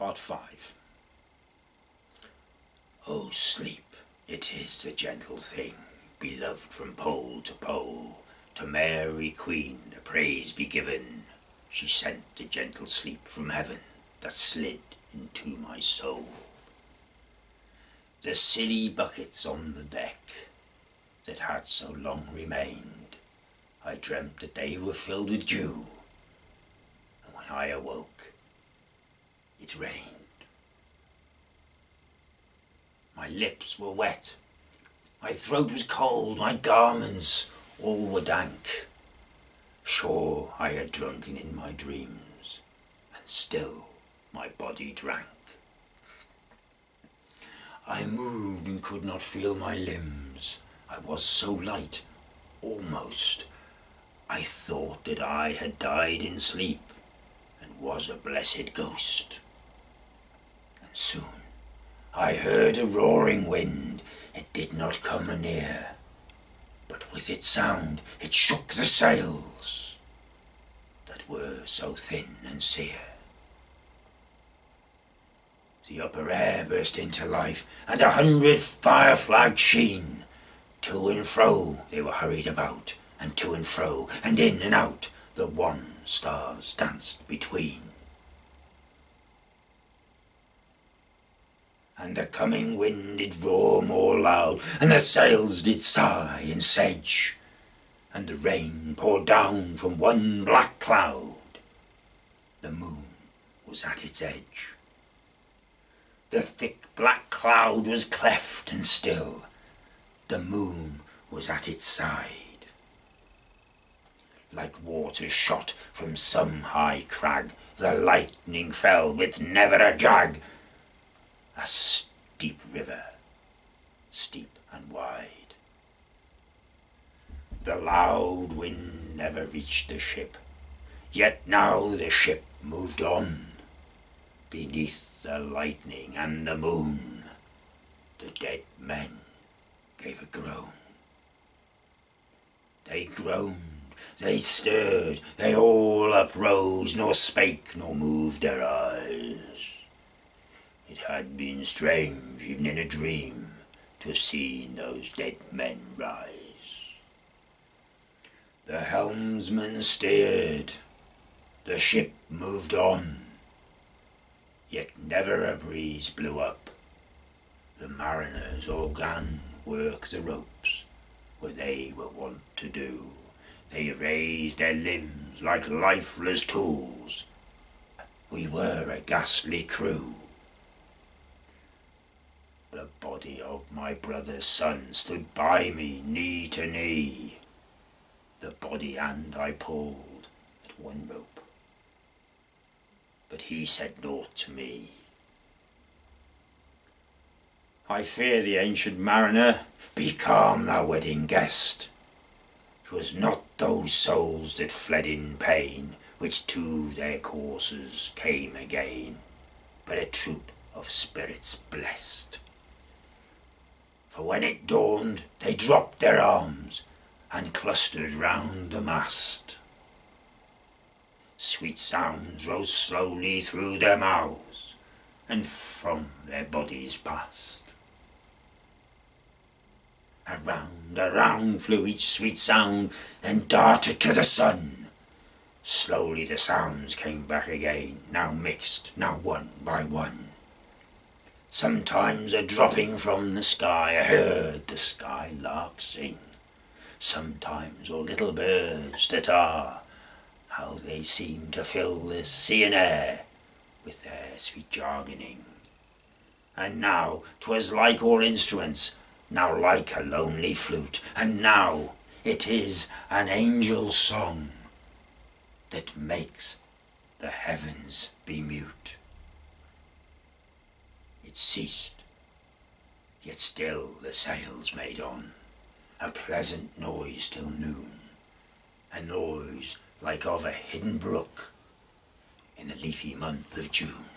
Part 5. O sleep, it is a gentle thing, beloved from pole to pole. To Mary Queen the praise be given. She sent the gentle sleep from heaven that slid into my soul. The silly buckets on the deck that had so long remained, I dreamt that they were filled with dew, and when I awoke, it rained. My lips were wet, my throat was cold, my garments all were dank. Sure I had drunken in my dreams, and still my body drank. I moved and could not feel my limbs. I was so light, almost. I thought that I had died in sleep, and was a blessed ghost. And soon I heard a roaring wind. It did not come anear, but with its sound it shook the sails that were so thin and sere. The upper air burst into life, and 100 fire flags sheen. To and fro they were hurried about, and to and fro, and in and out, the wan stars danced between. And the coming wind did roar more loud, and the sails did sigh and sedge, and the rain poured down from one black cloud. The moon was at its edge. The thick black cloud was cleft and still. The moon was at its side. Like water shot from some high crag, the lightning fell with never a jag. A steep river, steep and wide. The loud wind never reached the ship, yet now the ship moved on. Beneath the lightning and the moon, the dead men gave a groan. They groaned, they stirred, they all uprose, nor spake nor moved their eyes. It had been strange, even in a dream, to have seen those dead men rise. The helmsman steered, the ship moved on, yet never a breeze blew up. The mariners all gan work the ropes, where they were wont to do. They raised their limbs like lifeless tools. We were a ghastly crew. The body of my brother's son stood by me, knee to knee. The body and I pulled at one rope, but he said naught to me. I fear the ancient mariner, be calm thou wedding guest. 'Twas not those souls that fled in pain, which to their courses came again, but a troop of spirits blessed. For when it dawned, they dropped their arms, and clustered round the mast. Sweet sounds rose slowly through their mouths, and from their bodies passed. Around, around flew each sweet sound, then darted to the sun. Slowly the sounds came back again, now mixed, now one by one. Sometimes a dropping from the sky, I heard the skylark sing. Sometimes all little birds that are, how they seem to fill the sea and air with their sweet jargoning. And now 'twas like all instruments, now like a lonely flute, and now it is an angel's song that makes the heavens be mute. It ceased, yet still the sails made on, a pleasant noise till noon, a noise like of a hidden brook in the leafy month of June,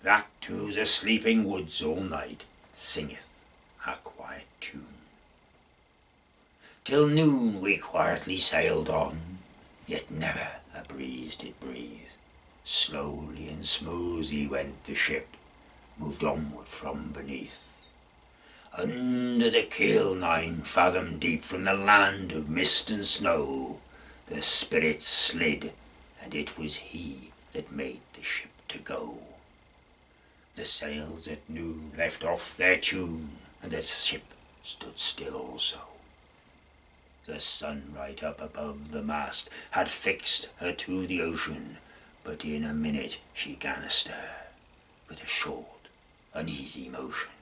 that to the sleeping woods all night singeth a quiet tune. Till noon we quietly sailed on, yet never a breeze did breathe. Slowly and and smoothly went the ship, moved onward from beneath. Under the keel 9 fathom deep from the land of mist and snow, the spirit slid, and it was he that made the ship to go. The sails at noon left off their tune, and the ship stood still also. The sun right up above the mast had fixed her to the ocean, but in a minute she gan astir, with a short, uneasy motion.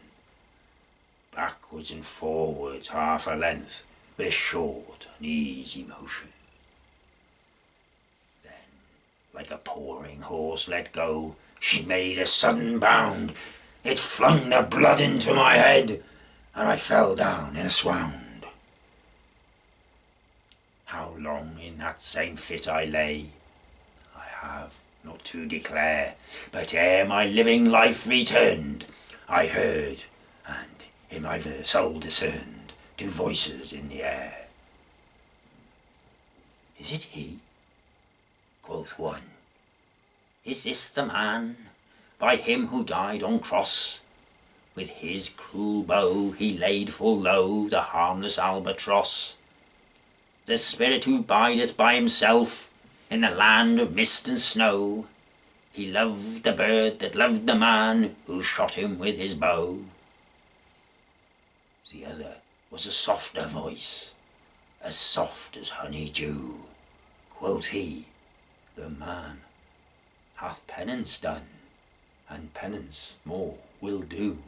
Backwards and forwards half a length, with a short, uneasy motion. Then, like a pouring horse let go, she made a sudden bound. It flung the blood into my head, and I fell down in a swound. How long in that same fit I lay, I have not to declare, but ere my living life returned, I heard, and in my soul discerned, 2 voices in the air. Is it he? Quoth one. Is this the man, by him who died on cross? With his cruel bow he laid full low the harmless albatross. The spirit who bideth by himself in the land of mist and snow, he loved the bird that loved the man who shot him with his bow. The other was a softer voice, as soft as honey dew. Quoth he, the man hath penance done, and penance more will do.